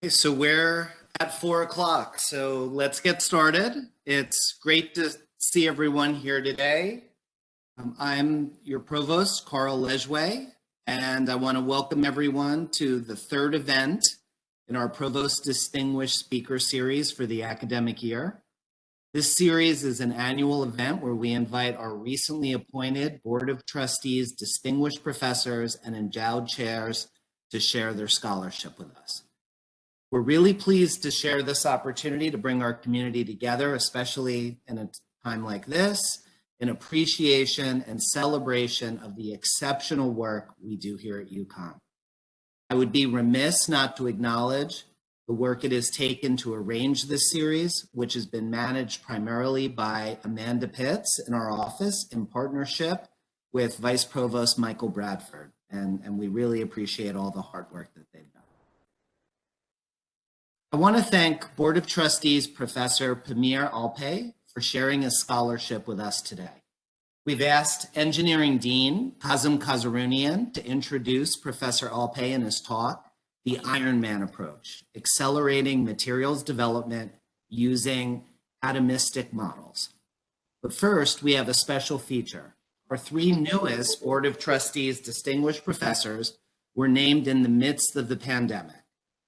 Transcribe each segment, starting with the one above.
Okay, so we're at 4 o'clock, so let's get started. It's great to see everyone here today. I'm your Provost, Carl Lejwe, and I want to welcome everyone to the third event in our Provost Distinguished Speaker Series for the academic year. This series is an annual event where we invite our recently appointed Board of Trustees, distinguished professors, and endowed chairs to share their scholarship with us. We're really pleased to share this opportunity to bring our community together, especially in a time like this, in appreciation and celebration of the exceptional work we do here at UConn. I would be remiss not to acknowledge the work it has taken to arrange this series, which has been managed primarily by Amanda Pitts in our office in partnership with Vice Provost Michael Bradford. And we really appreciate all the hard work that they've done. I want to thank Board of Trustees Professor Pamir Alpay for sharing his scholarship with us today. We've asked Engineering Dean Kazım Kazarunian to introduce Professor Alpay in his talk, The Iron Man Approach, Accelerating Materials Development Using Atomistic Models. But first, we have a special feature. Our three newest Board of Trustees distinguished professors were named in the midst of the pandemic,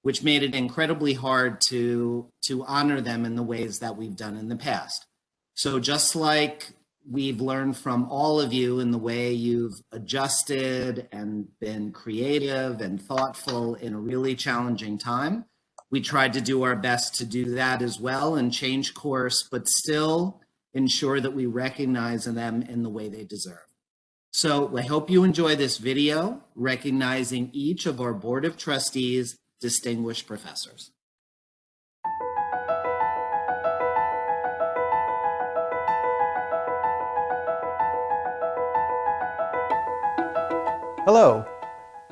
which made it incredibly hard to honor them in the ways that we've done in the past. So just like we've learned from all of you in the way you've adjusted and been creative and thoughtful in a really challenging time, we tried to do our best to do that as well and change course, but still ensure that we recognize them in the way they deserve. So I hope you enjoy this video recognizing each of our Board of Trustees distinguished professors. Hello,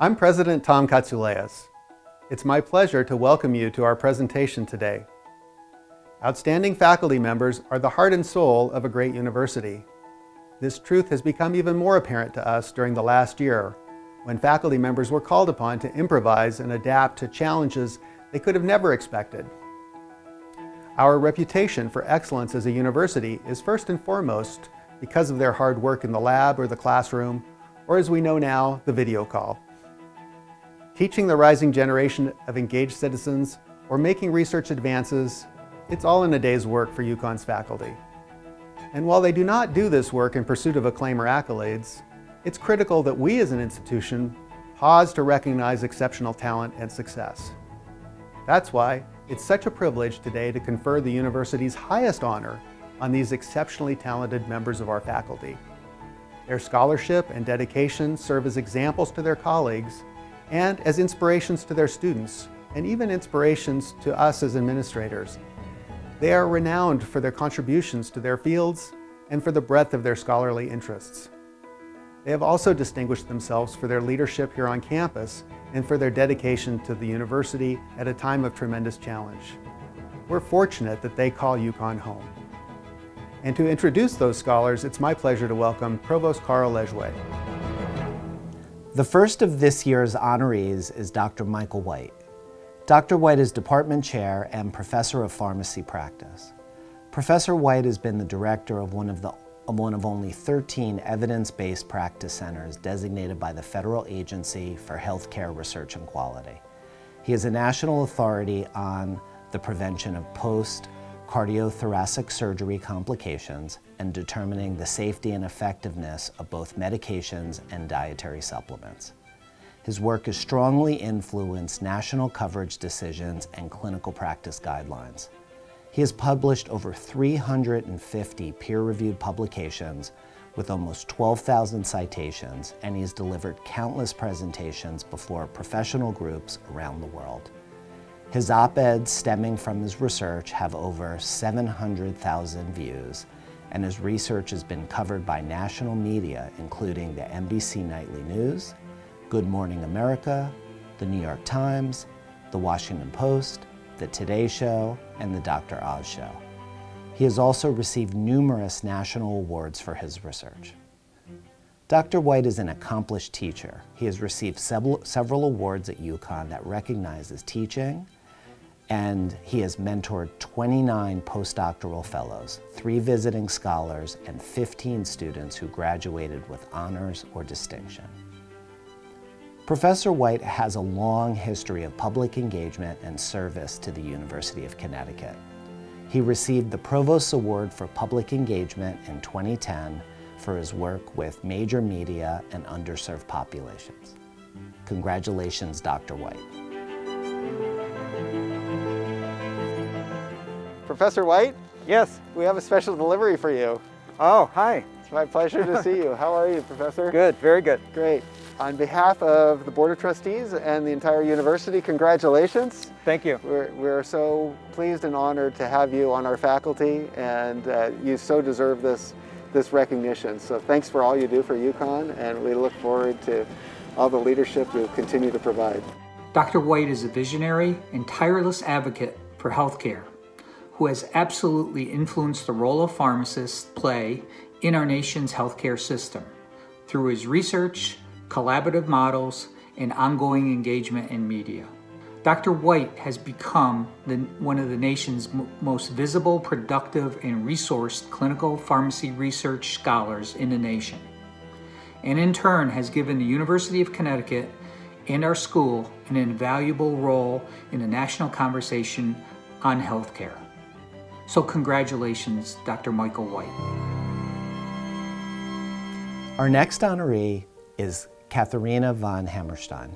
I'm President Tom Katsouleas. It's my pleasure to welcome you to our presentation today. Outstanding faculty members are the heart and soul of a great university. This truth has become even more apparent to us during the last year, when faculty members were called upon to improvise and adapt to challenges they could have never expected. Our reputation for excellence as a university is first and foremost because of their hard work in the lab or the classroom, or as we know now, the video call. Teaching the rising generation of engaged citizens or making research advances, it's all in a day's work for UConn's faculty. And while they do not do this work in pursuit of acclaim or accolades, it's critical that we as an institution pause to recognize exceptional talent and success. That's why it's such a privilege today to confer the university's highest honor on these exceptionally talented members of our faculty. Their scholarship and dedication serve as examples to their colleagues and as inspirations to their students, and even inspirations to us as administrators. They are renowned for their contributions to their fields and for the breadth of their scholarly interests. They have also distinguished themselves for their leadership here on campus and for their dedication to the university at a time of tremendous challenge. We're fortunate that they call UConn home. And to introduce those scholars, it's my pleasure to welcome Provost Carl Lejwe. The first of this year's honorees is Dr. Michael White. Dr. White is Department Chair and Professor of Pharmacy Practice. Professor White has been the director of one of only 13 evidence-based practice centers designated by the Federal Agency for Healthcare Research and Quality. He is a national authority on the prevention of post-cardiothoracic surgery complications and determining the safety and effectiveness of both medications and dietary supplements. His work has strongly influenced national coverage decisions and clinical practice guidelines. He has published over 350 peer-reviewed publications with almost 12,000 citations, and he has delivered countless presentations before professional groups around the world. His op-eds stemming from his research have over 700,000 views, and his research has been covered by national media, including the NBC Nightly News, Good Morning America, the New York Times, the Washington Post, the Today Show, and the Dr. Oz Show. He has also received numerous national awards for his research. Dr. White is an accomplished teacher. He has received several awards at UConn that recognize his teaching, and he has mentored 29 postdoctoral fellows, 3 visiting scholars, and 15 students who graduated with honors or distinction. Professor White has a long history of public engagement and service to the University of Connecticut. He received the Provost Award for Public Engagement in 2010 for his work with major media and underserved populations. Congratulations, Dr. White. Professor White, Yes. we have a special delivery for you. Oh, hi. It's my pleasure to see you. How are you, Professor? Good, very good. Great. On behalf of the Board of Trustees and the entire university, congratulations. Thank you. We're so pleased and honored to have you on our faculty, and you so deserve this recognition. So thanks for all you do for UConn, and we look forward to all the leadership you'll continue to provide. Dr. White is a visionary and tireless advocate for healthcare, who has absolutely influenced the role of pharmacists play in our nation's healthcare system through his research, collaborative models, and ongoing engagement in media. Dr. White has become one of the nation's most visible, productive, and resourced clinical pharmacy research scholars in the nation, and in turn has given the University of Connecticut and our school an invaluable role in the national conversation on healthcare. So congratulations, Dr. Michael White. Our next honoree is Katharina von Hammerstein.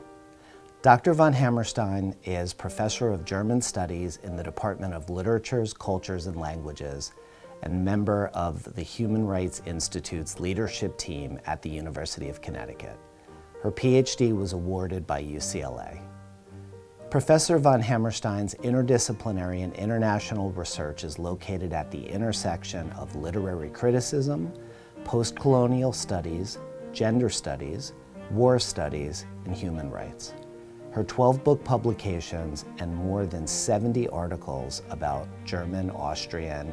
Dr. von Hammerstein is Professor of German Studies in the Department of Literatures, Cultures, and Languages, and member of the Human Rights Institute's leadership team at the University of Connecticut. Her PhD was awarded by UCLA. Professor von Hammerstein's interdisciplinary and international research is located at the intersection of literary criticism, post-colonial studies, gender studies, war studies, and human rights. Her 12-book publications and more than 70 articles about German, Austrian,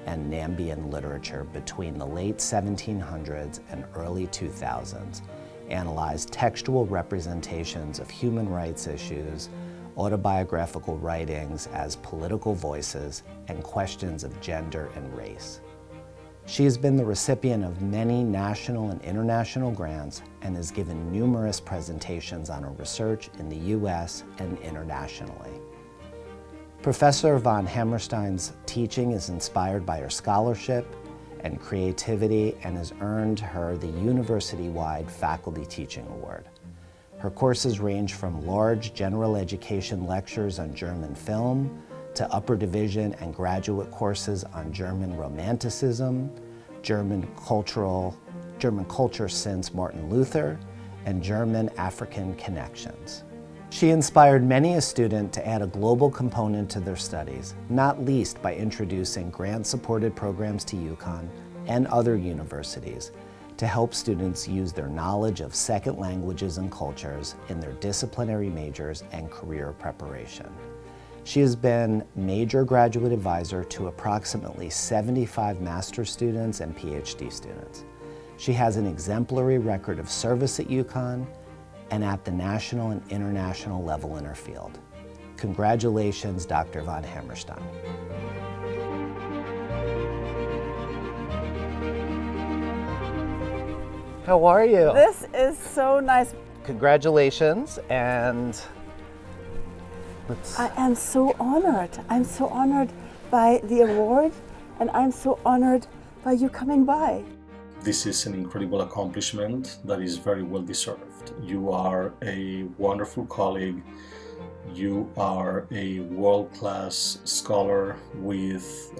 and Nambian literature between the late 1700s and early 2000s analyzed textual representations of human rights issues, autobiographical writings as political voices, and questions of gender and race. She has been the recipient of many national and international grants and has given numerous presentations on her research in the US and internationally. Professor von Hammerstein's teaching is inspired by her scholarship and creativity and has earned her the university-wide Faculty Teaching Award. Her courses range from large general education lectures on German film to upper division and graduate courses on German Romanticism, German culture since Martin Luther, and German African connections. She inspired many a student to add a global component to their studies, not least by introducing grant-supported programs to UConn and other universities to help students use their knowledge of second languages and cultures in their disciplinary majors and career preparation. She has been major graduate advisor to approximately 75 master's students and PhD students. She has an exemplary record of service at UConn and at the national and international level in her field. Congratulations, Dr. von Hammerstein. How are you? This is so nice. Congratulations, and I am so honored. I'm so honored by the award, and I'm so honored by you coming by. This is an incredible accomplishment that is very well deserved. You are a wonderful colleague. You are a world-class scholar with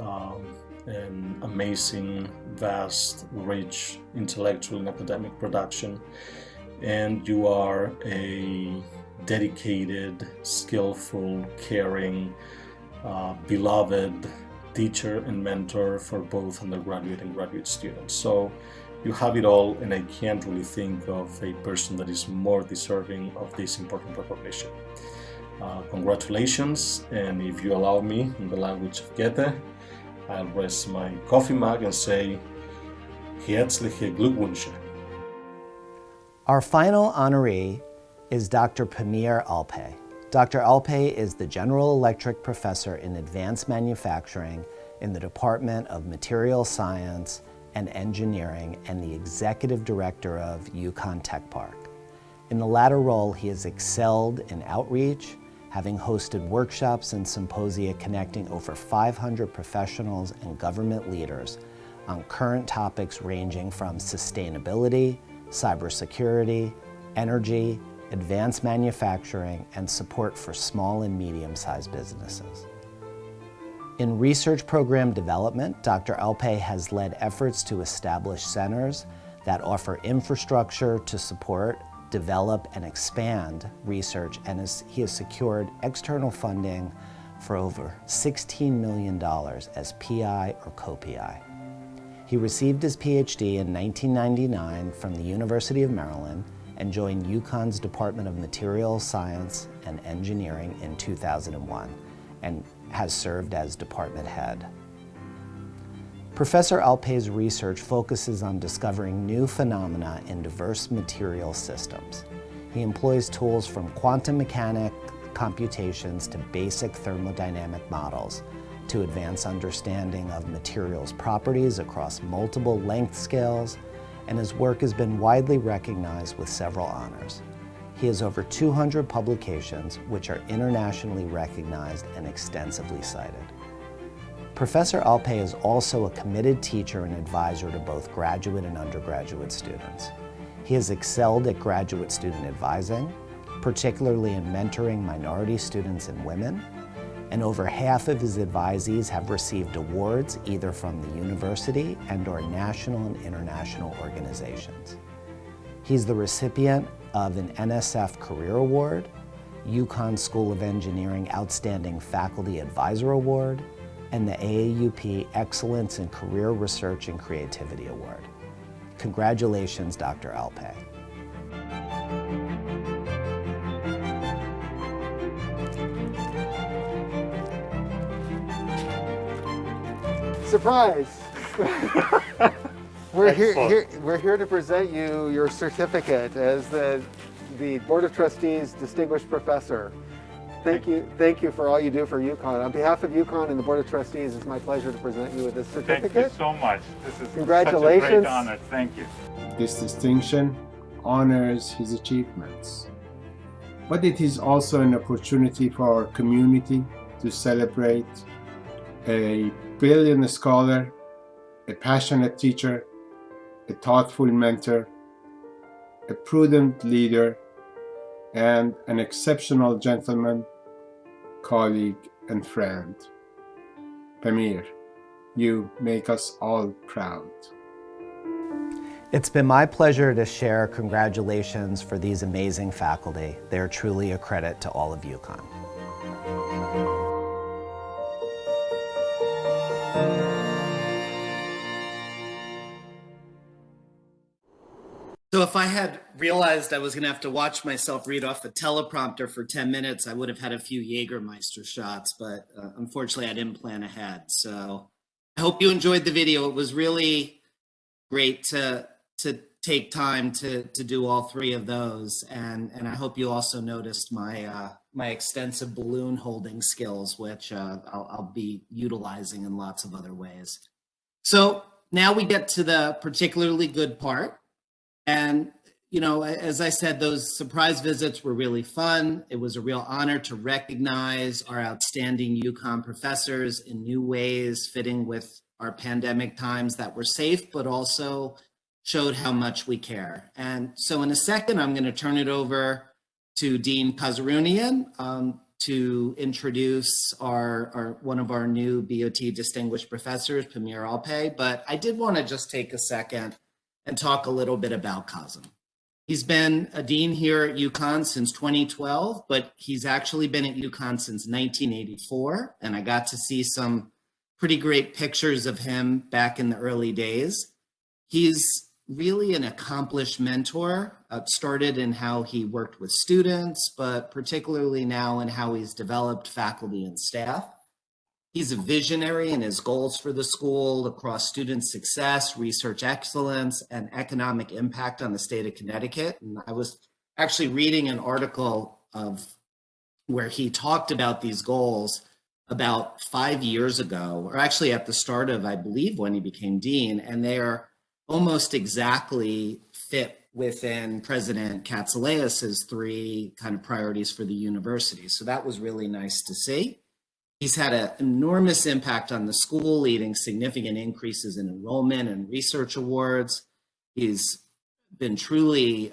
an amazing, vast, rich intellectual and academic production. And you are a dedicated, skillful, caring, beloved teacher and mentor for both undergraduate and graduate students. So you have it all, and I can't really think of a person that is more deserving of this important recognition. Congratulations, and if you allow me, in the language of Goethe, I'll raise my coffee mug and say, Herzliche Glückwünsche. our final honoree is Dr. Pamir Alpay. Dr. Alpay is the General Electric Professor in Advanced Manufacturing in the Department of Material Science and Engineering and the Executive Director of UConn Tech Park. In the latter role, he has excelled in outreach, having hosted workshops and symposia connecting over 500 professionals and government leaders on current topics ranging from sustainability, cybersecurity, energy, advanced manufacturing, and support for small and medium-sized businesses. In research program development, Dr. Alpay has led efforts to establish centers that offer infrastructure to support, develop, and expand research, and he has secured external funding for over $16 million as PI or co-PI. He received his PhD in 1999 from the University of Maryland and joined UConn's Department of Materials Science and Engineering in 2001 and has served as department head. Professor Alpay's research focuses on discovering new phenomena in diverse material systems. He employs tools from quantum mechanics computations to basic thermodynamic models to advance understanding of materials' properties across multiple length scales, and his work has been widely recognized with several honors. He has over 200 publications, which are internationally recognized and extensively cited. Professor Alpay is also a committed teacher and advisor to both graduate and undergraduate students. He has excelled at graduate student advising, particularly in mentoring minority students and women, and over half of his advisees have received awards either from the university and/or national and international organizations. He's the recipient of an NSF Career Award, UConn School of Engineering Outstanding Faculty Advisor Award, and the AAUP Excellence in Career Research and Creativity Award. Congratulations, Dr. Alpay. Surprise! We're here to present you your certificate as the Board of Trustees Distinguished Professor. Thank you for all you do for UConn. On behalf of UConn and the Board of Trustees, it's my pleasure to present you with this certificate. Thank you so much. This is Congratulations. such a great honor. Thank you. This distinction honors his achievements, but it is also an opportunity for our community to celebrate a brilliant scholar, a passionate teacher, a thoughtful mentor, a prudent leader, and an exceptional gentleman, colleague, and friend. Pamir, you make us all proud. It's been my pleasure to share congratulations for these amazing faculty. They're truly a credit to all of UConn. So if I had realized I was going to have to watch myself read off a teleprompter for 10 minutes, I would have had a few Jägermeister shots, but unfortunately I didn't plan ahead. So I hope you enjoyed the video. It was really great to take time to do all three of those. And I hope you also noticed my extensive balloon holding skills, which I'll be utilizing in lots of other ways. So now we get to the particularly good part. And, you know, as I said, those surprise visits were really fun. It was a real honor to recognize our outstanding UConn professors in new ways, fitting with our pandemic times that were safe, but also showed how much we care. And so in a second, I'm going to turn it over to Dean Kazarunian to introduce one of our new BOT distinguished professors, Pamir Alpay. But I did want to just take a second and talk a little bit about Kazem. He's been a dean here at UConn since 2012, but he's actually been at UConn since 1984. And I got to see some pretty great pictures of him back in the early days. He's really an accomplished mentor, started in how he worked with students, but particularly now in how he's developed faculty and staff. He's a visionary in his goals for the school across student success, research excellence, and economic impact on the state of Connecticut. And I was actually reading an article of where he talked about these goals about 5 years ago, or actually at the start of, I believe, when he became dean, and they are almost exactly fit within President Katsilas' three kind of priorities for the university. So that was really nice to see. He's had an enormous impact on the school, leading significant increases in enrollment and research awards. He's been truly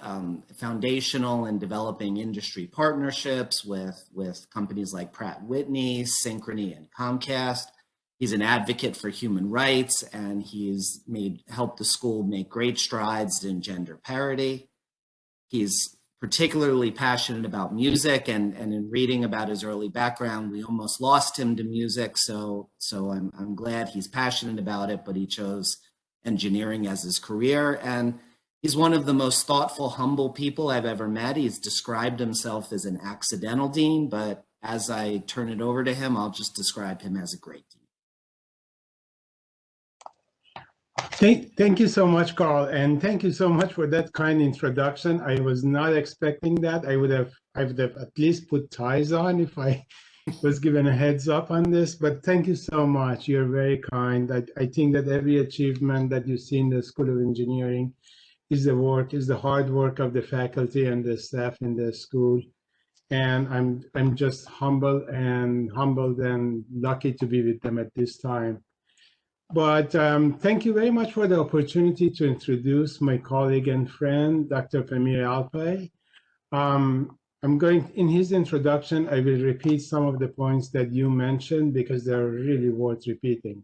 foundational in developing industry partnerships with companies like Pratt & Whitney, Synchrony, and Comcast. He's an advocate for human rights, and he's helped the school make great strides in gender parity. He's particularly passionate about music, and in reading about his early background, we almost lost him to music. So I'm glad he's passionate about it, but he chose engineering as his career. And he's one of the most thoughtful, humble people I've ever met. He's described himself as an accidental dean, but as I turn it over to him, I'll just describe him as a great dean. Thank you so much, Carl, and thank you so much for that kind introduction. I was not expecting that. I would have at least put ties on if I was given a heads up on this, but thank you so much. You're very kind. I think that every achievement that you see in the School of Engineering is the hard work of the faculty and the staff in the school. And I'm just humbled and lucky to be with them at this time. But thank you very much for the opportunity to introduce my colleague and friend, Dr. Pamir Alpay. In his introduction, I will repeat some of the points that you mentioned because they're really worth repeating.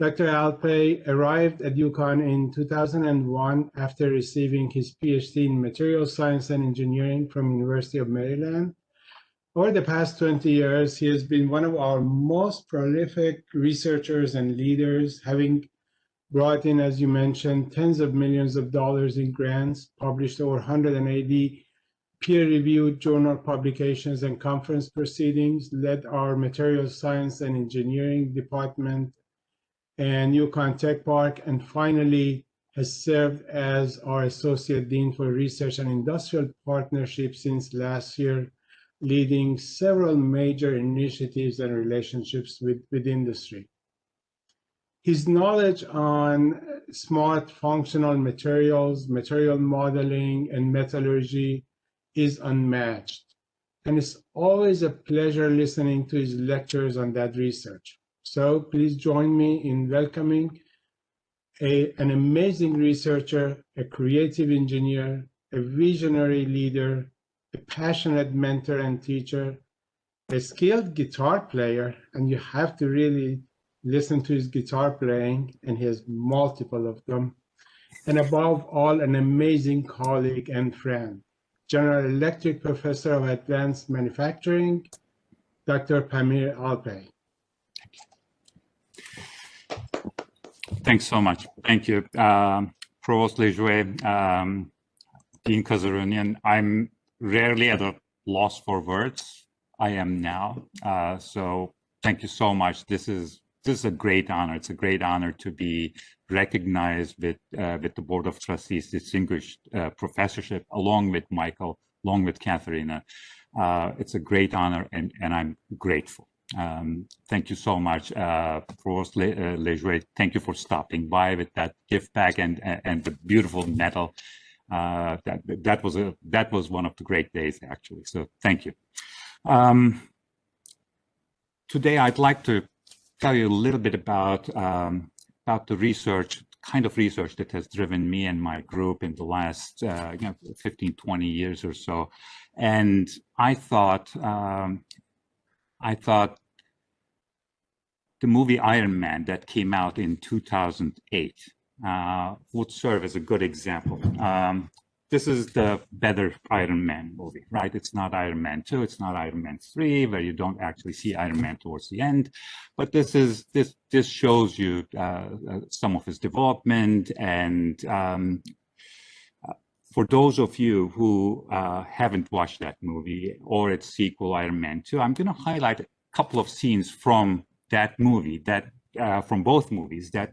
Dr. Alpay arrived at UConn in 2001 after receiving his PhD in Materials Science and Engineering from University of Maryland. Over the past 20 years, he has been one of our most prolific researchers and leaders, having brought in, as you mentioned, tens of millions of dollars in grants, published over 180 peer-reviewed journal publications and conference proceedings, led our Materials Science and Engineering department and UConn Tech Park, and finally has served as our Associate Dean for Research and Industrial Partnerships since last year, leading several major initiatives and relationships with industry. His knowledge on smart functional materials, material modeling, and metallurgy is unmatched. And it's always a pleasure listening to his lectures on that research. So please join me in welcoming an amazing researcher, a creative engineer, a visionary leader, a passionate mentor and teacher, a skilled guitar player, and you have to really listen to his guitar playing, and he has multiple of them, and above all, an amazing colleague and friend, General Electric Professor of Advanced Manufacturing, Dr. Pamir Alpay. Thanks so much. Thank you. Provost Lejoy, Dean Kazarunian, I'm rarely at a loss for words. I am now. So thank you so much. This is a great honor. It's a great honor to be recognized with the Board of Trustees Distinguished Professorship, along with Michael, along with Katharina. It's a great honor, and I'm grateful. Thank you so much, Provost Lejoy. Thank you for stopping by with that gift bag and the beautiful medal. That was one of the great days, actually. So thank you. Today, I'd like to tell you a little bit about the research, kind of research that has driven me and my group in the last 15, 20 years or so. And I thought the movie Iron Man that came out in 2008 would serve as a good example. This is the better Iron Man movie, right? It's not Iron Man 2, it's not Iron Man 3, where you don't actually see Iron Man towards the end. But this shows you some of his development. And for those of you who haven't watched that movie or its sequel, Iron Man 2, I'm going to highlight a couple of scenes from that movie, from both movies, that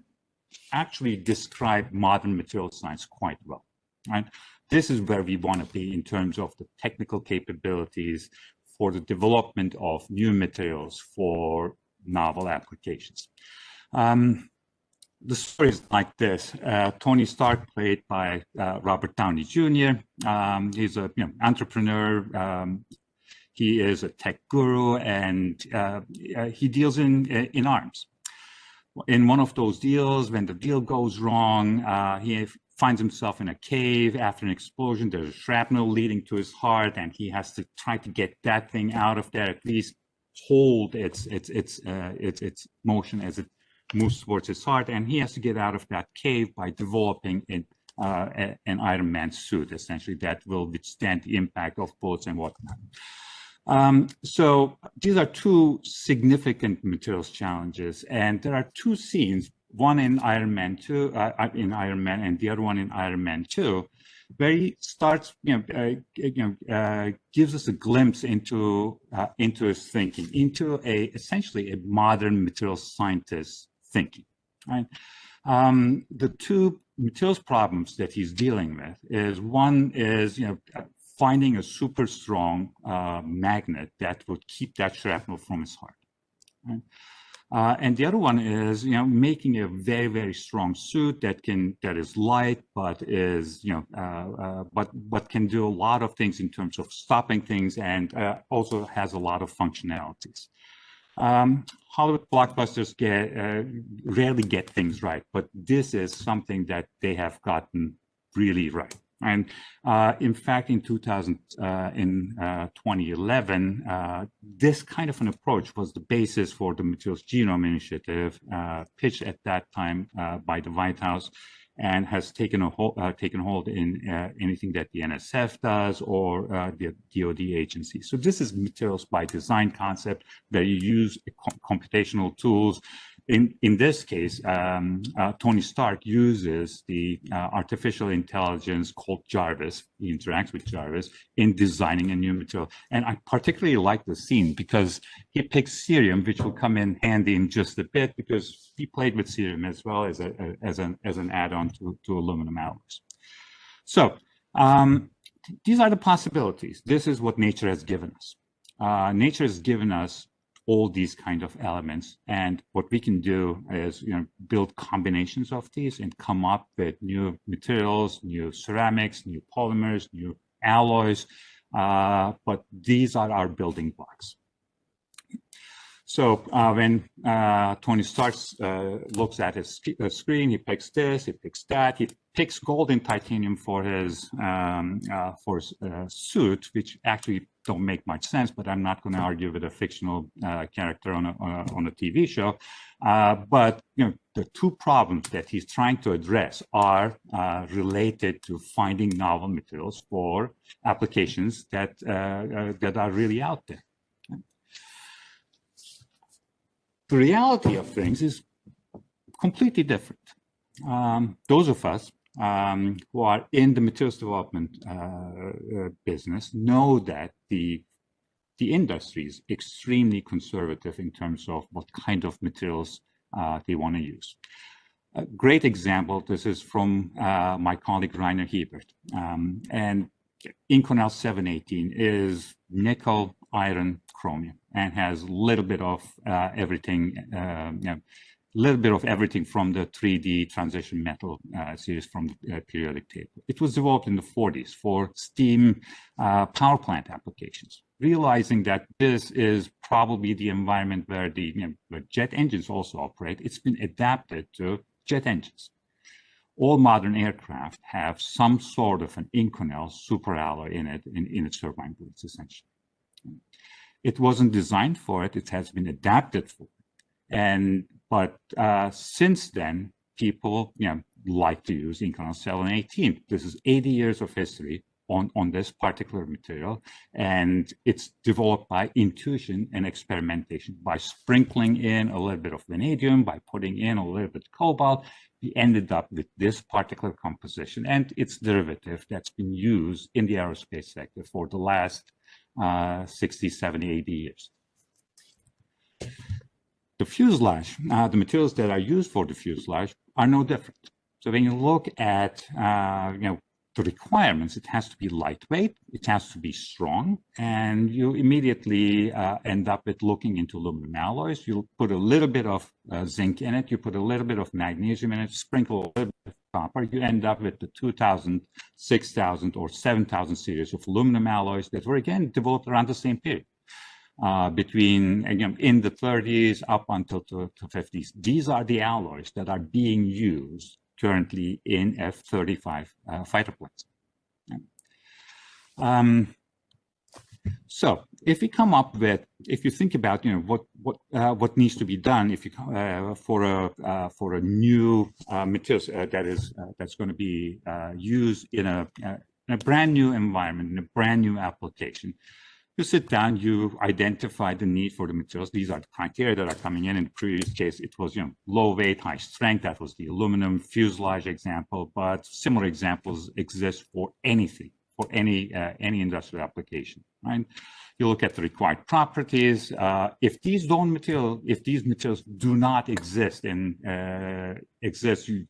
actually describe modern material science quite well, right? This is where we want to be in terms of the technical capabilities for the development of new materials for novel applications. The story is like this. Tony Stark, played by Robert Downey Jr. He's a entrepreneur. He is a tech guru, and he deals in arms. In one of those deals, when the deal goes wrong, he finds himself in a cave after an explosion. There's shrapnel leading to his heart, and he has to try to get that thing out of there, at least hold its motion as it moves towards his heart. And he has to get out of that cave by developing an Iron Man suit, essentially, that will withstand the impact of bullets and whatnot. So these are two significant materials challenges, and there are two scenes, one in Iron Man 2, and the other one in Iron Man 2, where he starts, gives us a glimpse into his thinking, into essentially a modern materials scientist thinking, right? The two materials problems that he's dealing with is, one is, finding a super strong magnet that would keep that shrapnel from his heart, right? And the other one is, making a very, very strong suit that is light, but is, but can do a lot of things in terms of stopping things, and also has a lot of functionalities. Hollywood blockbusters rarely get things right, but this is something that they have gotten really right. And in fact, in 2011, this kind of an approach was the basis for the Materials Genome Initiative, pitched at that time by the White House, and has taken hold in anything that the NSF does or the DoD agency. So this is materials by design concept, where you use computational tools. In this case, Tony Stark uses the artificial intelligence called Jarvis. He interacts with Jarvis in designing a new material. And I particularly like the scene because he picks cerium, which will come in handy in just a bit, because he played with cerium as well as an add-on to aluminum alloys. So these are the possibilities. This is what nature has given us. Nature has given us all these kind of elements, and what we can do is build combinations of these and come up with new materials, new ceramics, new polymers, new alloys, but these are our building blocks. So when Tony Stark looks at his screen, he picks this, he picks that, he picks gold and titanium for his suit, which actually don't make much sense, but I'm not going to argue with a fictional character on a TV show. But the two problems that he's trying to address are related to finding novel materials for applications that are really out there. The reality of things is completely different. Those of us who are in the materials development business know that the industry is extremely conservative in terms of what kind of materials they want to use. A great example, this is from my colleague Rainer Hebert. And Inconel 718 is nickel, iron, chromium, and has a little bit of everything, little bit of everything from the 3D transition metal series from the periodic table. It was developed in the 40s for steam power plant applications, realizing that this is probably the environment where where jet engines also operate. It's been adapted to jet engines. All modern aircraft have some sort of an Inconel superalloy in it, in its turbine blades, essentially. It wasn't designed for it, it has been adapted for it. But since then, people like to use Inconel 718. This is 80 years of history on this particular material, and it's developed by intuition and experimentation, by sprinkling in a little bit of vanadium, by putting in a little bit of cobalt. We ended up with this particular composition and its derivative that's been used in the aerospace sector for the last 60, 70, 80 years. The fuselage, the materials that are used for the fuselage are no different. So when you look at the requirements, it has to be lightweight, it has to be strong, and you immediately end up with looking into aluminum alloys. You put a little bit of zinc in it, you put a little bit of magnesium in it, sprinkle a little bit of copper, you end up with the 2000, 6000, or 7000 series of aluminum alloys that were, again, developed around the same period. Between, again, in the 30s up until the 50s. These are the alloys that are being used currently in F-35 fighter planes. So if we come up with, if you think about, what needs to be done if you for a new materials that's going to be used in a brand new environment, in a brand new application. You sit down, you identify the need for the materials. These are the criteria that are coming in. In the previous case, it was low weight, high strength. That was the aluminum fuselage example, but similar examples exist for anything, for any industrial application, right? You look at the required properties. If these materials do not exist you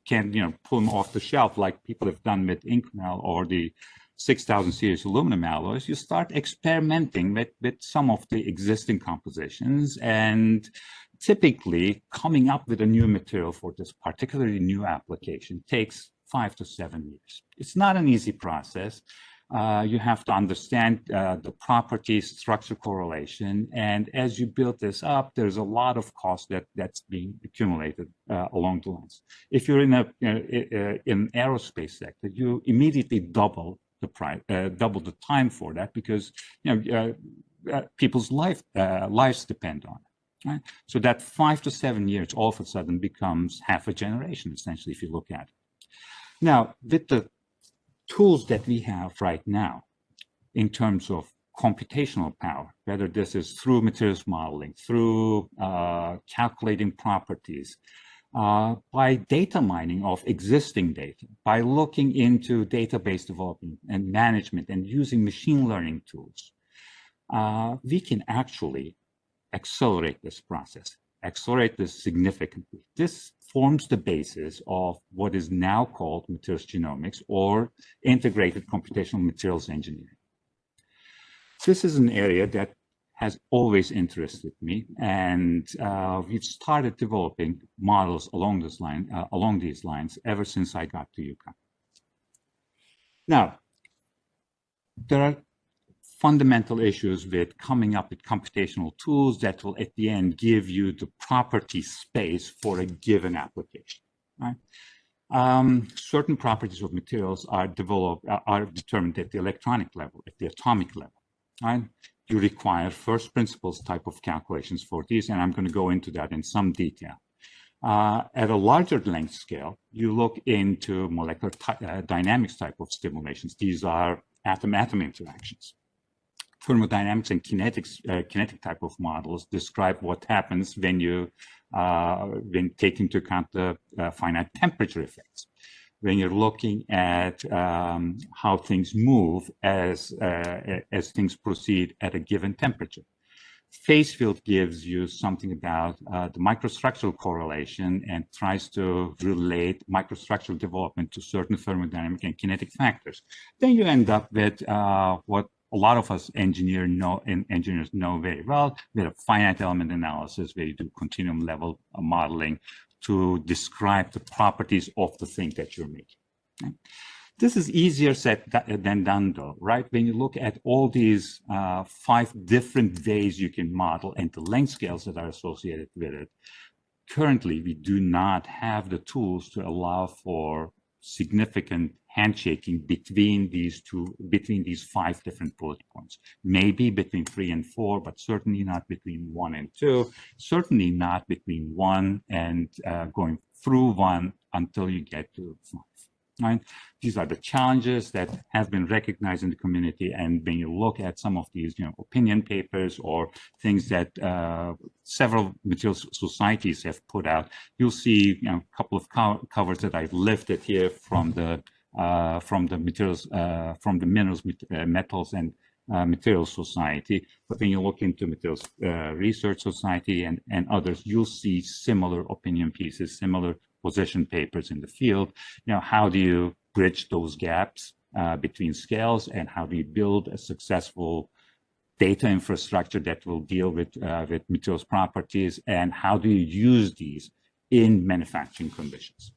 can't pull them off the shelf like people have done with Inconel or the 6000 series aluminum alloys. You start experimenting with some of the existing compositions, and typically coming up with a new material for this particularly new application takes 5 to 7 years. It's not an easy process. You have to understand the properties, structure correlation, and as you build this up, there's a lot of cost that's being accumulated along the lines. If you're in in aerospace sector, you immediately double the price, double the time for that, because people's lives depend on it. Right? So that 5 to 7 years all of a sudden becomes half a generation, essentially, if you look at it. Now, with the tools that we have right now in terms of computational power, whether this is through materials modeling, through calculating properties, by data mining of existing data, by looking into database development and management and using machine learning tools, we can actually accelerate this process, accelerate this significantly. This forms the basis of what is now called materials genomics or integrated computational materials engineering. This is an area that has always interested me, and we've started developing models along these lines ever since I got to UConn. Now, there are fundamental issues with coming up with computational tools that will at the end give you the property space for a given application, right? Certain properties of materials are determined at the electronic level, at the atomic level, right? You require first principles type of calculations for these, and I'm going to go into that in some detail. At a larger length scale, you look into molecular dynamics type of stimulations. These are atom-atom interactions. Thermodynamics and kinetic type of models describe what happens when take into account the finite temperature effects. When you're looking at how things move as things proceed at a given temperature. Phase field gives you something about the microstructural correlation and tries to relate microstructural development to certain thermodynamic and kinetic factors. Then you end up with what a lot of us engineers know very well, with a finite element analysis where you do continuum level modeling to describe the properties of the thing that you're making. Right? This is easier said than done, though, right? When you look at all these 5 different ways you can model and the length scales that are associated with it, currently we do not have the tools to allow for significant handshaking between these 5 different bullet points. Maybe between 3 and 4, but certainly not between 1 and 2, certainly not between 1 and going through 1 until you get to 5. Right? These are the challenges that have been recognized in the community, and when you look at some of these, opinion papers or things that several materials societies have put out, you'll see, a couple of covers that I've lifted here from the materials, from the minerals, metals, and Materials Society. But when you look into Materials Research Society and others, you'll see similar opinion pieces, similar position papers in the field. How do you bridge those gaps between scales, and how do you build a successful data infrastructure that will deal with materials properties, and how do you use these in manufacturing conditions.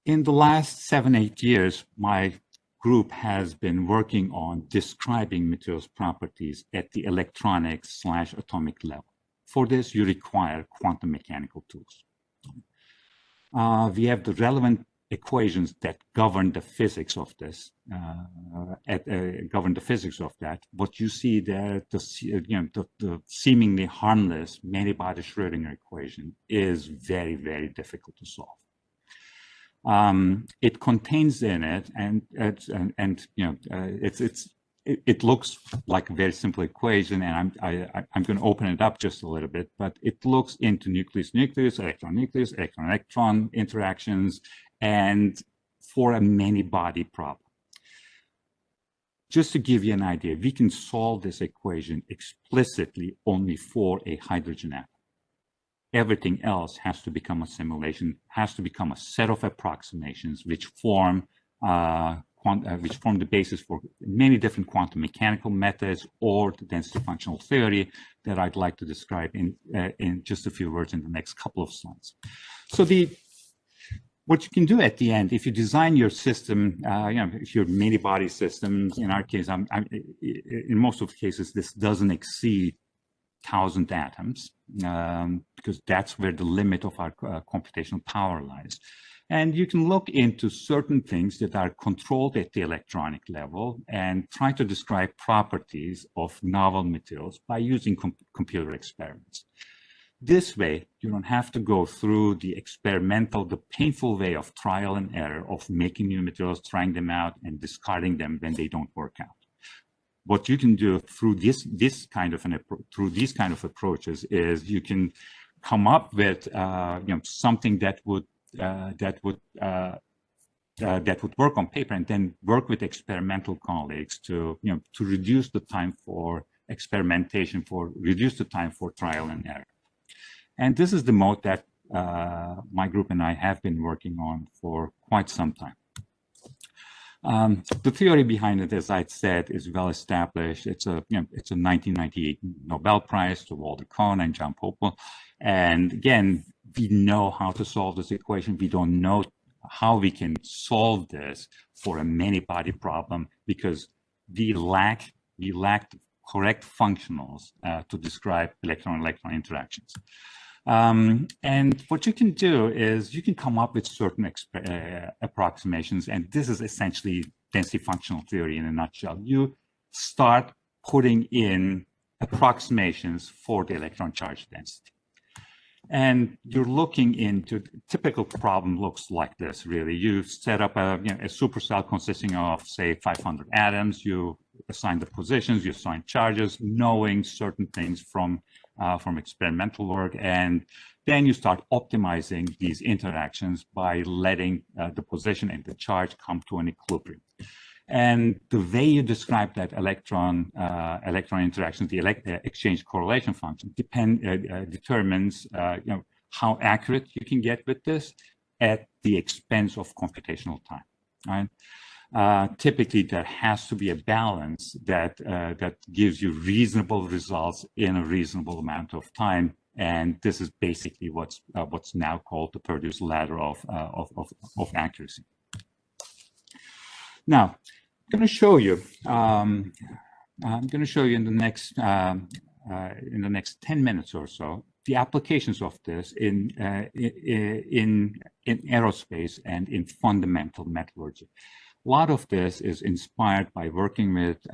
In the last 7-8 years, my group has been working on describing materials properties at the electronic/atomic level. For this, you require quantum mechanical tools. We have the relevant equations that govern the physics of this, What you see there, the seemingly harmless many-body Schrödinger equation is very, very difficult to solve. It contains in it, it looks like a very simple equation, and I'm going to open it up just a little bit, but it looks into nucleus-nucleus, electron-nucleus, electron-electron interactions, and for a many-body problem. Just to give you an idea, we can solve this equation explicitly only for a hydrogen atom. Everything else has to become a simulation, has to become a set of approximations which form the basis for many different quantum mechanical methods or the density functional theory that I'd like to describe in just a few words in the next couple of slides. So what you can do at the end, if you design your system, if your many-body systems, in our case, in most of the cases, this doesn't exceed 1,000 atoms, because that's where the limit of our computational power lies. And you can look into certain things that are controlled at the electronic level and try to describe properties of novel materials by using computer experiments. This way, you don't have to go through the painful way of trial and error of making new materials, trying them out, and discarding them when they don't work out. What you can do through these kind of approaches is you can come up with something that would work on paper, and then work with experimental colleagues to reduce the time for experimentation, reduce the time for trial and error. And this is the mode that my group and I have been working on for quite some time. The theory behind it, as I said, is well established. It's a 1998 Nobel Prize to Walter Kohn and John Popel. And again, we know how to solve this equation. We don't know how we can solve this for a many-body problem because we lack correct functionals to describe electron-electron interactions. And what you can do is you can come up with certain approximations, and this is essentially density functional theory in a nutshell. You start putting in approximations for the electron charge density. And you're looking into, typical problem looks like this, really. You set up a supercell consisting of, say, 500 atoms. You assign the positions, you assign charges, knowing certain things from experimental work. And then you start optimizing these interactions by letting the position and the charge come to an equilibrium. And the way you describe that electron interaction, the exchange correlation function, determines how accurate you can get with this at the expense of computational time. Right? Typically, there has to be a balance that gives you reasonable results in a reasonable amount of time, and this is basically what's now called the Purdue's ladder of accuracy. Now, I'm going to show you. I'm going to show you in the next 10 minutes or so the applications of this in aerospace and in fundamental metallurgy. A lot of this is inspired by working with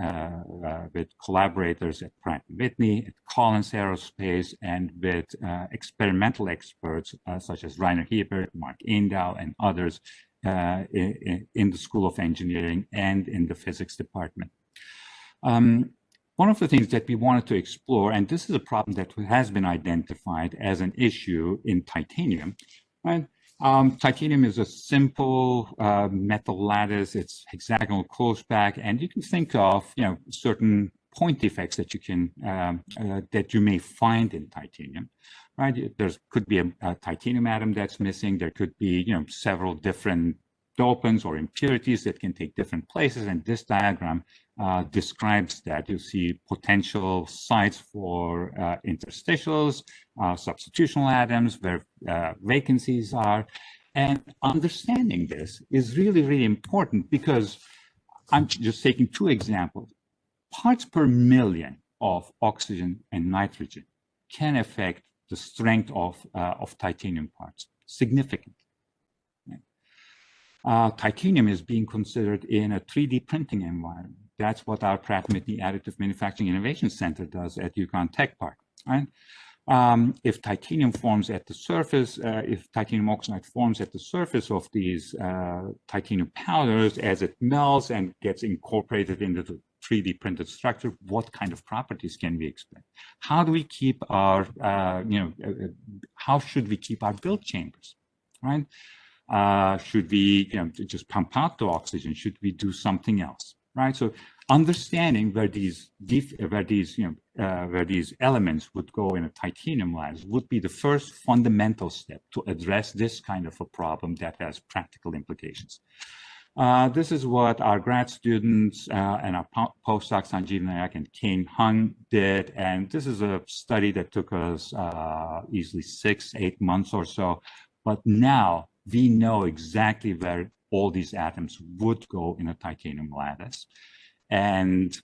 collaborators at Pratt & Whitney, at Collins Aerospace, and with experimental experts such as Rainer Hebert, Mark Indow, and others in the School of Engineering and in the physics department. One of the things that we wanted to explore, and this is a problem that has been identified as an issue in titanium, right? Titanium is a simple metal lattice. It's hexagonal closed back, and you can think of certain point defects that you can that you may find in titanium. Right? There could be a titanium atom that's missing. There could be several different dopants or impurities that can take different places. And this diagram describes that. You see potential sites for interstitials, substitutional atoms, where vacancies are. And understanding this is really, really important, because I'm just taking two examples. Parts per million of oxygen and nitrogen can affect the strength of titanium parts significantly. Titanium is being considered in a 3D printing environment. That's what our Pratt & Whitney Additive Manufacturing Innovation Center does at UConn Tech Park, right? If titanium forms at the surface, if titanium oxide forms at the surface of these titanium powders, as it melts and gets incorporated into the 3D printed structure, what kind of properties can we expect? How do we keep our, how should we keep our build chambers, right? Should we just pump out the oxygen? Should we do something else, right? So understanding where these elements would go in a titanium lattice would be the first fundamental step to address this kind of a problem that has practical implications. This is what our grad students and our postdocs, Sanjeev Nayak and Kane Hung, did. And this is a study that took us easily 6-8 months or so. But now we know exactly where all these atoms would go in a titanium lattice. And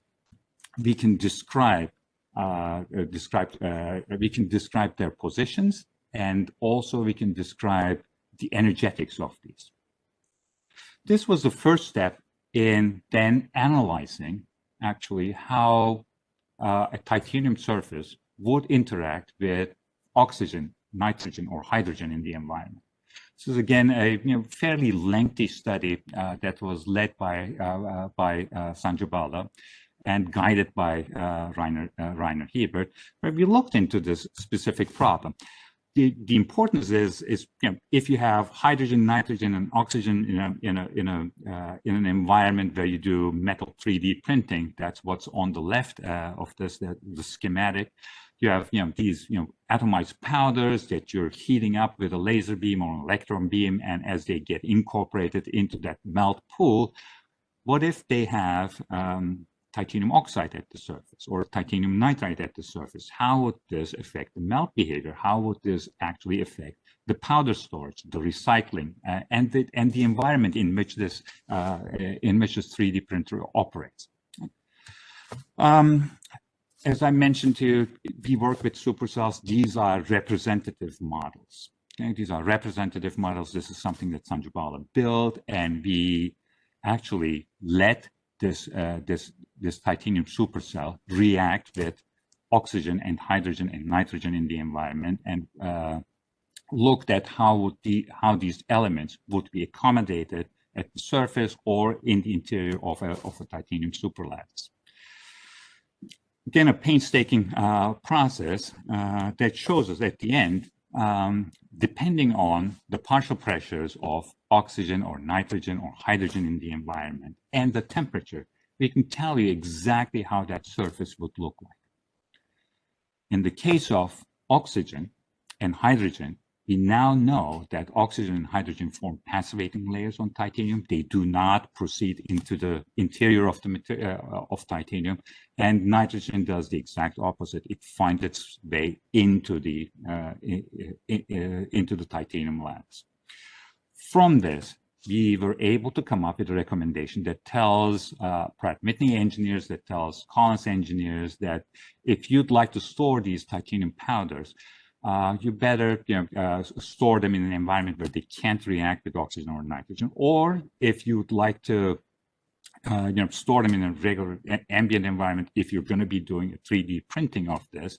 we can describe their positions, and also we can describe the energetics of these. This was the first step in then analyzing actually how a titanium surface would interact with oxygen, nitrogen, or hydrogen in the environment. This is again a fairly lengthy study that was led by Sanjay Bala and guided by Rainer Hebert, where we looked into this specific problem. The importance is if you have hydrogen, nitrogen, and oxygen in an environment where you do metal 3D printing, that's what's on the left of this, the schematic. You have these atomized powders that you're heating up with a laser beam or an electron beam, and as they get incorporated into that melt pool, what if they have titanium oxide at the surface or titanium nitride at the surface? How would this affect the melt behavior? How would this actually affect the powder storage, the recycling, and the environment in which this 3D printer operates? As I mentioned to you, we work with supercells. These are representative models. Okay? These are representative models. This is something that Sanjay Bala built, and we actually let this titanium supercell react with oxygen and hydrogen and nitrogen in the environment, and looked at how these elements would be accommodated at the surface or in the interior of a titanium superlattice. Again, a painstaking process that shows us at the end, depending on the partial pressures of oxygen or nitrogen or hydrogen in the environment and the temperature, we can tell you exactly how that surface would look like. In the case of oxygen and hydrogen, we now know that oxygen and hydrogen form passivating layers on titanium. They do not proceed into the interior of the of titanium, and nitrogen does the exact opposite. It finds its way into the titanium lattice. From this, we were able to come up with a recommendation that tells Pratt & Whitney engineers, that tells Collins engineers that if you'd like to store these titanium powders, you better store them in an environment where they can't react with oxygen or nitrogen. Or if you'd like to store them in a regular ambient environment, if you're going to be doing a 3D printing of this,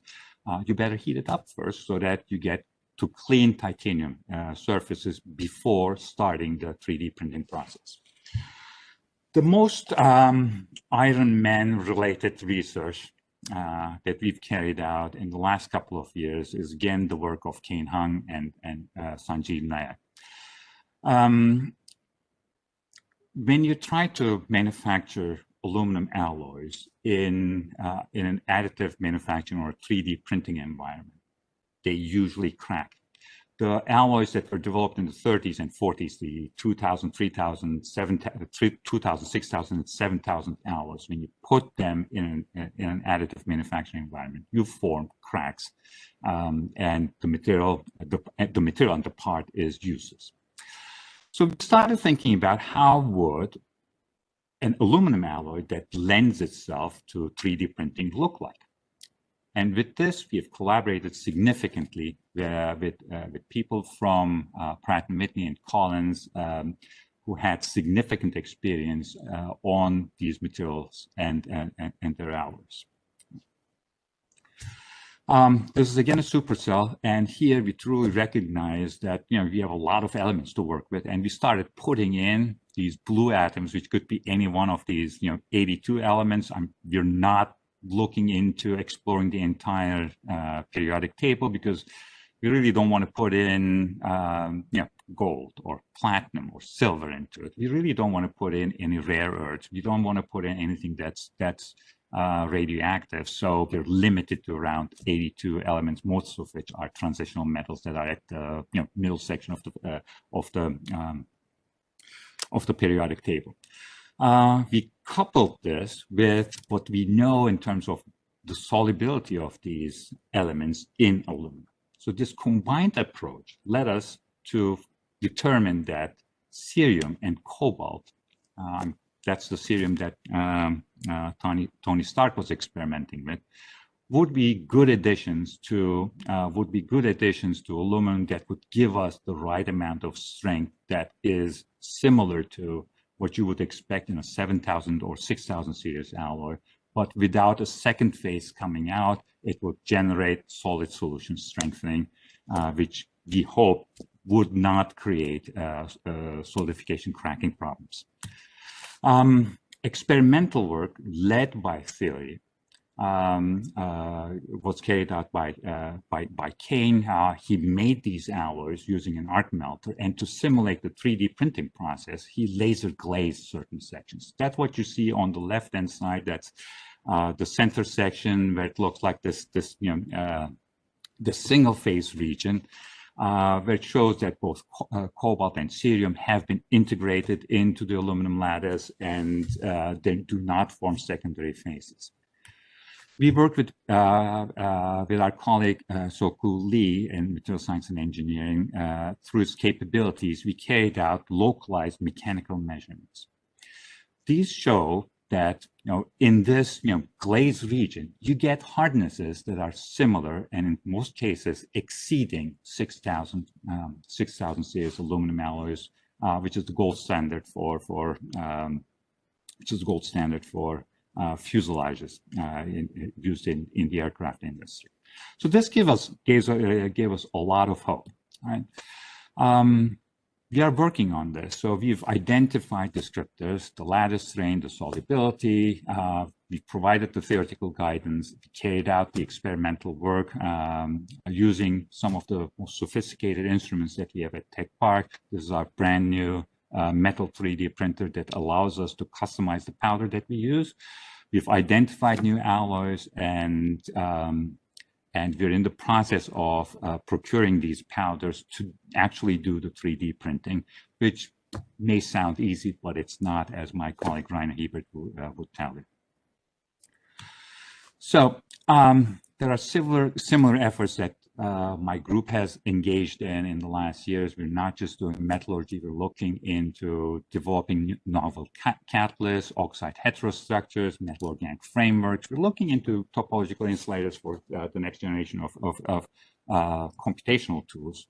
you better heat it up first so that you get to clean titanium surfaces before starting the 3D printing process. The most Iron Man related research that we've carried out in the last couple of years is again the work of Kane Hung and Sanjeev Nayak. When you try to manufacture aluminum alloys in an additive manufacturing or 3D printing environment, they usually crack. the alloys that were developed in the 30s and 40s, the 2000, 3000, 2000, 6000, and 7000 alloys, when you put them in an additive manufacturing environment, you form cracks, and the material on the part is useless. So we started thinking about how would an aluminum alloy that lends itself to 3D printing look like. And with this, we have collaborated significantly with people from Pratt & Whitney and Collins who had significant experience on these materials and their alloys. This is again a supercell, and here we truly recognize that we have a lot of elements to work with, and we started putting in these blue atoms, which could be any one of these 82 elements. We're not looking into exploring the entire periodic table because we really don't want to put in gold or platinum or silver into it. We really don't want to put in any rare earths. We don't want to put in anything that's radioactive. So we're limited to around 82 elements, most of which are transitional metals that are at the middle section of the periodic table. We coupled this with what we know in terms of the solubility of these elements in aluminum. So this combined approach led us to determine that cerium and cobalt, that's the cerium that Tony Stark was experimenting with, would be good additions to aluminum that would give us the right amount of strength that is similar to what you would expect in a 7000 or 6000 series alloy, but without a second phase coming out, it would generate solid solution strengthening, which we hope would not create solidification cracking problems. Experimental work led by theory was carried out by Kane. He made these alloys using an arc melter, and to simulate the 3D printing process, he laser glazed certain sections. That's what you see on the left-hand side. That's the center section where it looks like the single-phase region, where it shows that both cobalt and cerium have been integrated into the aluminum lattice and they do not form secondary phases. We worked with our colleague Soku Lee in material science and engineering. Through his capabilities, we carried out localized mechanical measurements. These show that in this glazed region, you get hardnesses that are similar and in most cases exceeding 6000 series aluminum alloys, which is the gold standard for fuselages used in the aircraft industry. So this gave us a lot of hope. Right? We are working on this. So we've identified descriptors, the lattice strain, the solubility. We've provided the theoretical guidance, we carried out the experimental work using some of the most sophisticated instruments that we have at Tech Park. This is our brand new metal 3D printer that allows us to customize the powder that we use. We've identified new alloys, and we're in the process of procuring these powders to actually do the 3D printing, which may sound easy, but it's not, as my colleague Rainer Hebert would tell you. So there are similar efforts that my group has engaged in the last years. We're not just doing metallurgy, we're looking into developing novel catalysts, oxide heterostructures, metal organic frameworks. We're looking into topological insulators for the next generation of computational tools.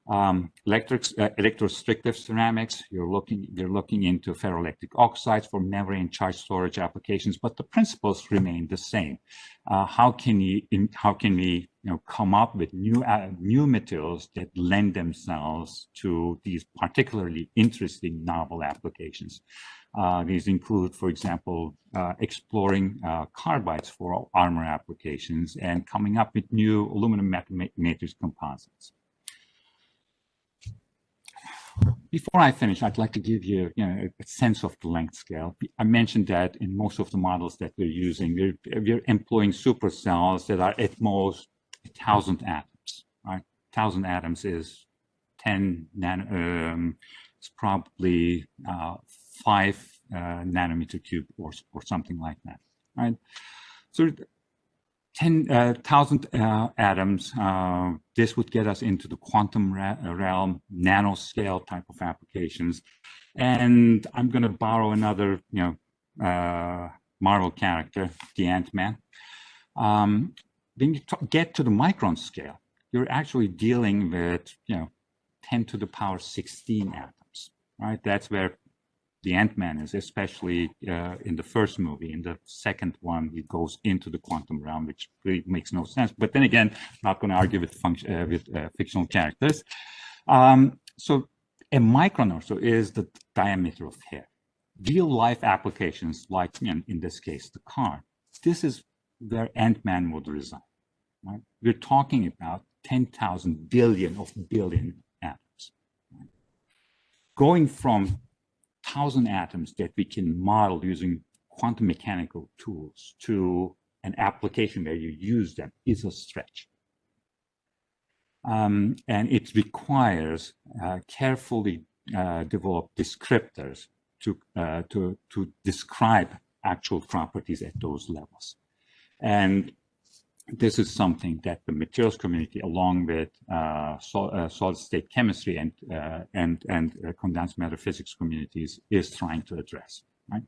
Electrorestrictive ceramics, we're looking into ferroelectric oxides for memory and charge storage applications, but the principles remain the same. How can we come up with new materials that lend themselves to these particularly interesting novel applications? These include, for example, exploring carbides for armor applications and coming up with new aluminum matrix composites. Before I finish, I'd like to give you, a sense of the length scale. I mentioned that in most of the models that we're using, we're employing supercells that are at most 1,000 atoms. Right? 1,000 atoms is 10 it's probably 5 nanometer cube or something like that, right? So 10,000 atoms, this would get us into the quantum realm, nanoscale type of applications. And I'm going to borrow another, Marvel character, the Ant-Man. When you get to the micron scale, you're actually dealing with, 10 to the power 16 atoms, right? That's where the Ant-Man is, especially in the first movie. In the second one, it goes into the quantum realm, which really makes no sense. But then again, not going to argue with fictional characters. So a micron or so is the diameter of hair. Real-life applications, like in this case, the car, this is where Ant-Man would reside. Right? We're talking about 10,000 billion atoms. Right? Going from 1,000 atoms that we can model using quantum mechanical tools to an application where you use them is a stretch. And it requires carefully developed descriptors to describe actual properties at those levels. And this is something that the materials community, along with solid state chemistry and condensed matter physics communities, is trying to address. Right.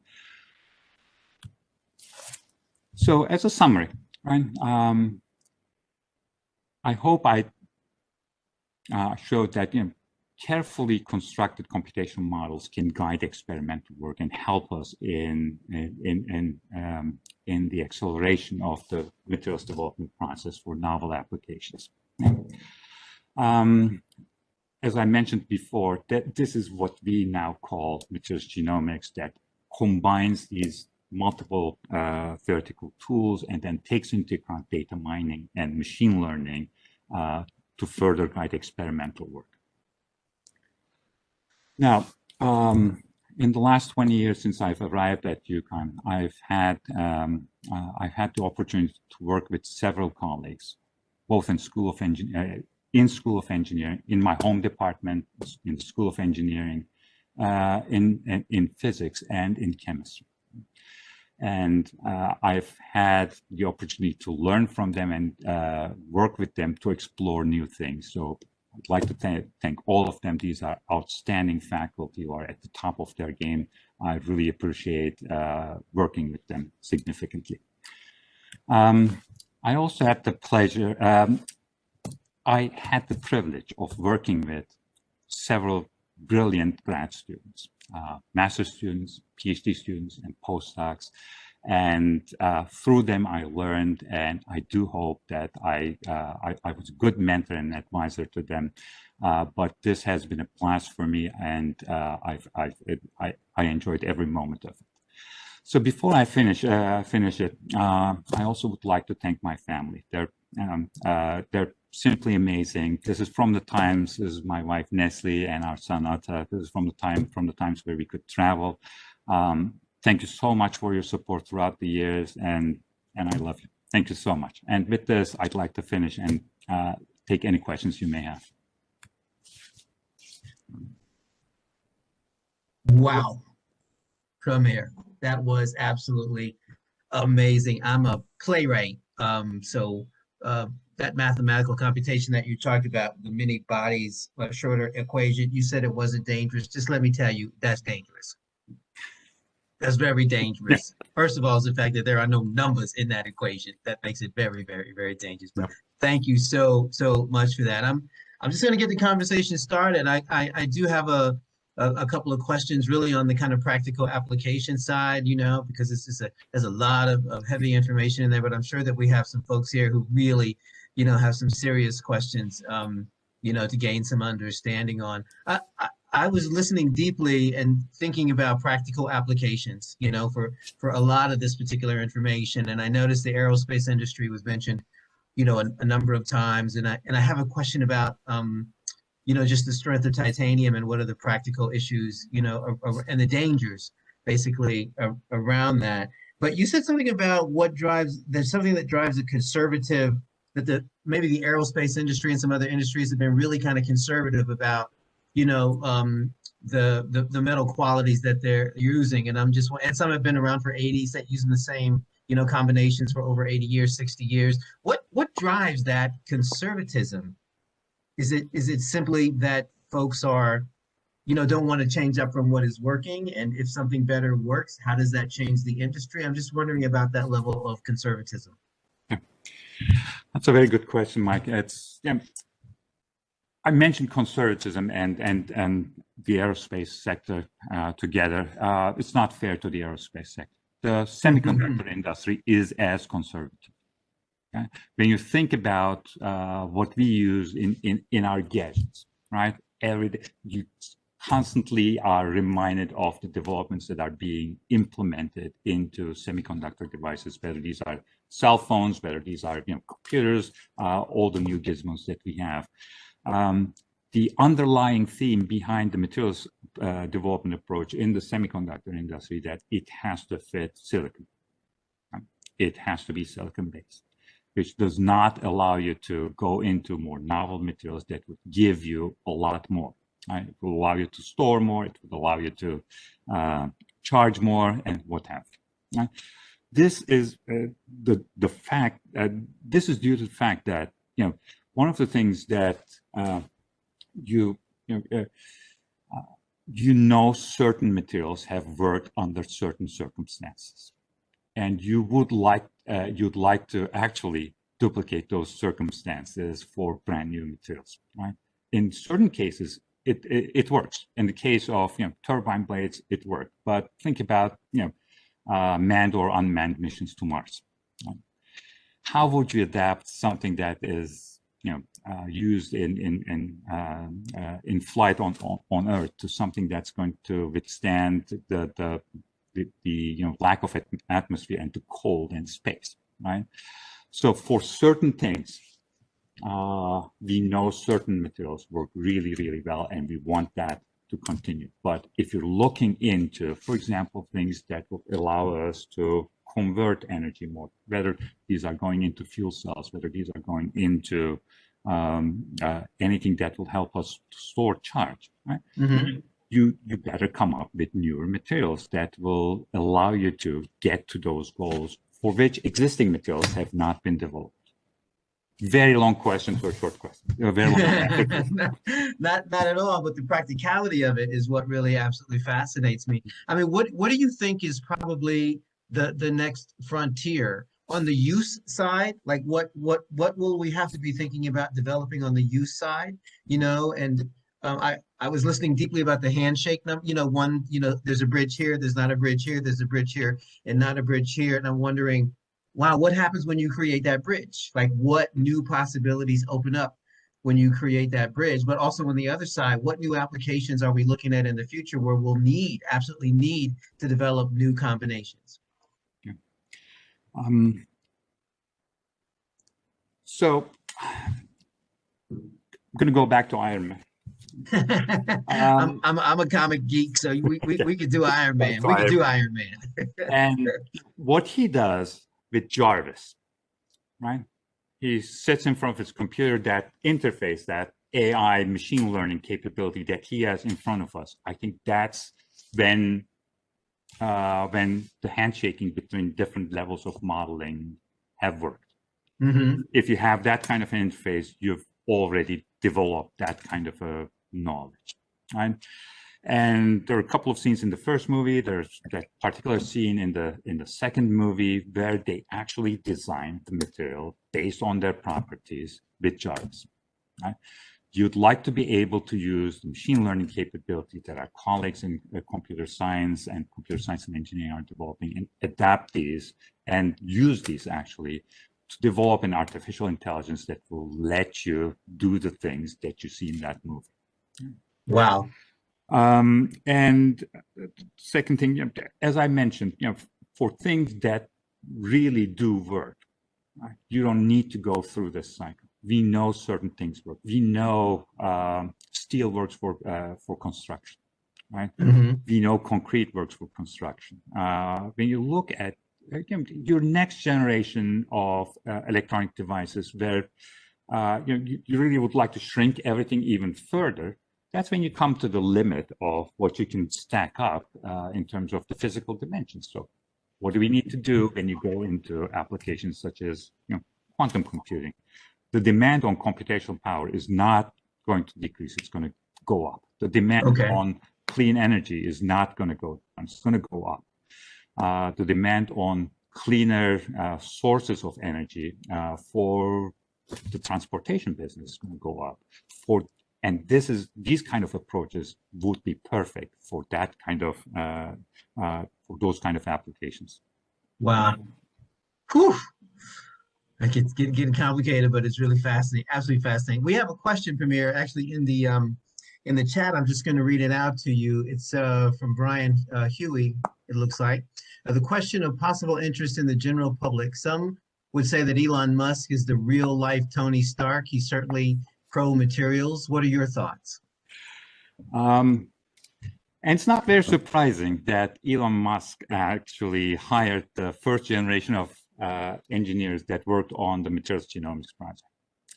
So, as a summary, right, I hope I showed that carefully constructed computational models can guide experimental work and help us in the acceleration of the materials development process for novel applications. As I mentioned before, that this is what we now call materials genomics, that combines these multiple theoretical tools and then takes into account data mining and machine learning to further guide experimental work. Now, in the last 20 years since I've arrived at UConn, I've had the opportunity to work with several colleagues, both in School of Engineering, in my home department, in the School of Engineering, in physics and in chemistry. And I've had the opportunity to learn from them and work with them to explore new things. So I'd like to thank all of them. These are outstanding faculty who are at the top of their game. I really appreciate working with them significantly. I also had the pleasure, I had the privilege of working with several brilliant grad students, master's students, PhD students, and postdocs. And through them, I learned, and I do hope that I was a good mentor and advisor to them. But this has been a blast for me, and I enjoyed every moment of it. So before I finish it, I also would like to thank my family. They're simply amazing. This is from the times. This is my wife Nestle and our son Atta. This is from the times where we could travel. Thank you so much for your support throughout the years, and I love you. Thank you so much. And with this, I'd like to finish and take any questions you may have. Wow, Pamir, that was absolutely amazing. I'm a playwright, so that mathematical computation that you talked about, the many bodies, Schroeder equation, you said it wasn't dangerous. Just let me tell you, that's dangerous. That's very dangerous. Yeah. First of all, is the fact that there are no numbers in that equation. That makes it very, very, very dangerous. But thank you so much for that. I'm just going to get the conversation started. I do have a couple of questions really on the kind of practical application side, because there's a lot of heavy information in there, but I'm sure that we have some folks here who really, have some serious questions, to gain some understanding on. I was listening deeply and thinking about practical applications, for a lot of this particular information. And I noticed the aerospace industry was mentioned, a number of times. And I have a question about, just the strength of titanium and what are the practical issues, and the dangers basically around that. But you said something about there's something that drives a conservative that maybe the aerospace industry and some other industries have been really kind of conservative about, you know, the metal qualities that they're using. And and some have been around for 80s, that using the same, you know, combinations for over 80 years, 60 years. What drives that conservatism? Is it simply that folks are, you know, don't want to change up from what is working? And if something better works, how does that change the industry? I'm just wondering about that level of conservatism. Yeah. That's a very good question, Mike. I mentioned conservatism and the aerospace sector together. It's not fair to the aerospace sector. The semiconductor industry is as conservative. Okay? When you think about what we use in our gadgets, right? Every day, you constantly are reminded of the developments that are being implemented into semiconductor devices, whether these are cell phones, whether these are, you know, computers, all the new gizmos that we have. The underlying theme behind the materials development approach in the semiconductor industry, that it has to fit silicon. It has to be silicon-based, which does not allow you to go into more novel materials that would give you a lot more. Right? It will allow you to store more. It will allow you to charge more, and what have you. Right? This is the fact. This is due to the fact that, you know, one of the things that you know certain materials have worked under certain circumstances, and you'd like to actually duplicate those circumstances for brand new materials, right? In certain cases, it works. In the case of, you know, turbine blades, it worked. But think about, you know, manned or unmanned missions to Mars. Right? How would you adapt something that is, you know, used in flight on Earth to something that's going to withstand the you know, lack of atmosphere and the cold and space, right? So for certain things, we know certain materials work really, really well, and we want that to continue. But if you're looking into, for example, things that will allow us to convert energy more, whether these are going into fuel cells, whether these are going into anything that will help us store charge, right? Mm-hmm. You better come up with newer materials that will allow you to get to those goals for which existing materials have not been developed. Very long question for a short question. Very long not at all, but the practicality of it is what really absolutely fascinates me. I mean, what do you think is probably the next frontier on the use side? Like what will we have to be thinking about developing on the use side? You know, and I was listening deeply about the handshake number. You know, there's a bridge here, there's not a bridge here, there's a bridge here, and not a bridge here. And I'm wondering, wow, what happens when you create that bridge? Like, what new possibilities open up when you create that bridge? But also on the other side, what new applications are we looking at in the future where we'll absolutely need to develop new combinations? Yeah. So I'm going to go back to Iron Man. I'm a comic geek, so we could do Iron Man. We could do Iron Man. And what he does with Jarvis, right? He sits in front of his computer, that interface, that AI machine learning capability that he has in front of us. I think that's when the handshaking between different levels of modeling have worked. Mm-hmm. If you have that kind of an interface, you've already developed that kind of a knowledge, right? And there are a couple of scenes in the first movie. There's that particular scene in the second movie where they actually designed the material based on their properties with Jarvis, right? You'd like to be able to use the machine learning capability that our colleagues in computer science and engineering are developing, and adapt these and use these actually to develop an artificial intelligence that will let you do the things that you see in that movie. Wow. And second thing, as I mentioned, for things that really do work, right, you don't need to go through this cycle. We know certain things work. We know steel works for construction, right? Mm-hmm. We know concrete works for construction. When you look at your next generation of electronic devices where you really would like to shrink everything even further, that's when you come to the limit of what you can stack up in terms of the physical dimensions. So what do we need to do when you go into applications such as quantum computing? The demand on computational power is not going to decrease, it's going to go up. The demand on clean energy is not going to go down, it's going to go up. The demand on cleaner sources of energy for the transportation business is going to go up. And these kind of approaches would be perfect for that kind of for those kind of applications. Wow. Whew. It's getting complicated, but it's really fascinating, absolutely fascinating. We have a question, Pamir, actually in the chat. I'm just going to read it out to you. It's from Brian Huey, it looks like. The question of possible interest in the general public. Some would say that Elon Musk is the real life Tony Stark. He's certainly pro materials. What are your thoughts? And it's not very surprising that Elon Musk actually hired the first generation of engineers that worked on the materials genomics project.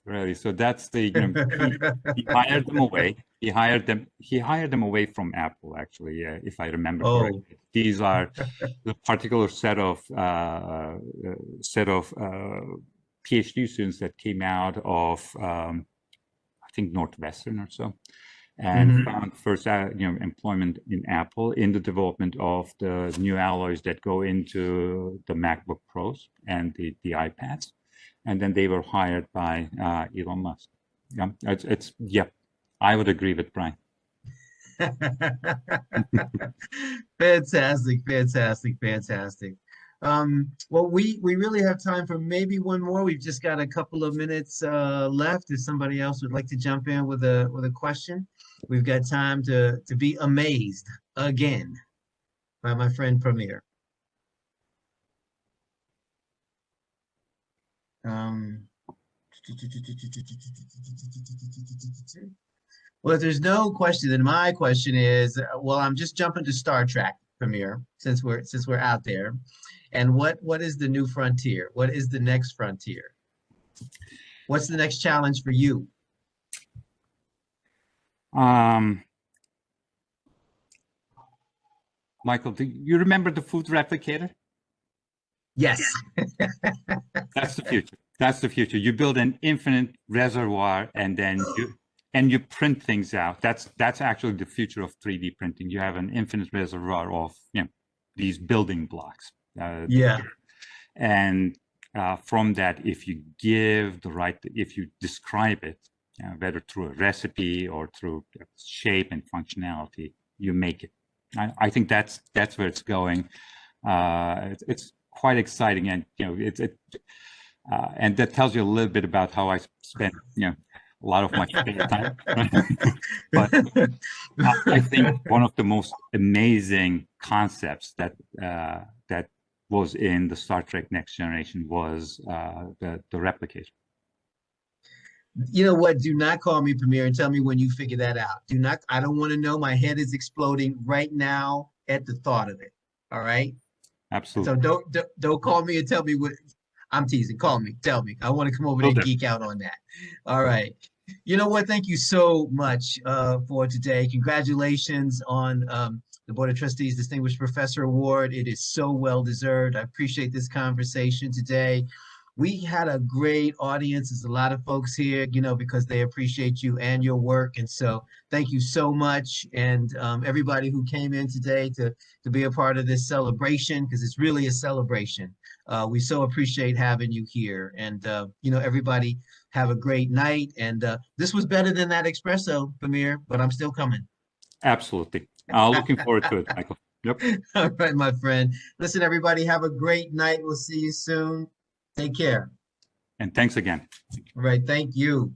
Really, so that's the he hired them away. He hired them away from Apple, actually, if I remember correctly. These are the particular set of PhD students that came out of I think Northwestern or so, and found first employment in Apple in the development of the new alloys that go into the MacBook Pros and the iPads, and then they were hired by Elon Musk. I would agree with Brian. Fantastic. Well, we really have time for maybe one more. We've just got a couple of minutes left. If somebody else would like to jump in with a question, we've got time to be amazed again by my friend Pamir. Well, if there's no question, then my question is, well, I'm just jumping to Star Trek, Pamir, since we're out there. And what is the new frontier? What is the next frontier? What's the next challenge for you? Michael, do you remember the food replicator? Yes. That's the future. That's the future. You build an infinite reservoir and then you print things out. That's actually the future of 3D printing. You have an infinite reservoir of these building blocks. And from that, if you give if you describe it, whether through a recipe or through shape and functionality, you make it. I think that's where it's going. It's quite exciting, and and that tells you a little bit about how I spend a lot of my spare time. But I think one of the most amazing concepts that was in the Star Trek Next Generation was the replicator. You know what? Do not call me, Pamir, and tell me when you figure that out. I don't want to know. My head is exploding right now at the thought of it. All right? Absolutely. So don't call me and tell me what. I'm teasing. Call me. Tell me. I want to come over there and geek out on that. All right. You know what? Thank you so much for today. Congratulations on the Board of Trustees Distinguished Professor Award. It is so well deserved. I appreciate this conversation today. We had a great audience. There's a lot of folks here, because they appreciate you and your work. And so thank you so much. And everybody who came in today to be a part of this celebration, because it's really a celebration. We so appreciate having you here. And, everybody have a great night. And this was better than that espresso, Pamir, but I'm still coming. Absolutely. Looking forward to it, Michael. Yep. All right, my friend. Listen, everybody, have a great night. We'll see you soon. Take care. And thanks again. All right. Thank you.